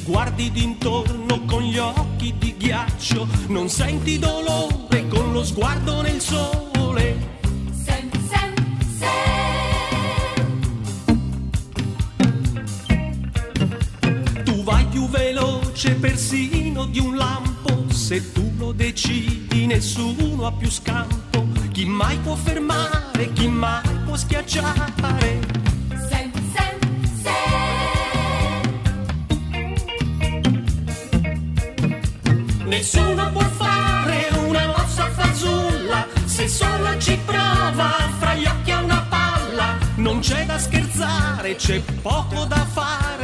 guardi d'intorno con gli occhi di ghiaccio, non senti dolore con lo sguardo nel sole. Sen, sen, sen. Tu vai più veloce persino di un lampo, se tu lo decidi nessuno ha più scampo. Chi mai può fermare, chi mai può schiacciare? Sen, sen, sen. Nessuno può fare una mossa fazulla, se solo ci prova fra gli occhi a una palla. Non c'è da scherzare, c'è poco da fare.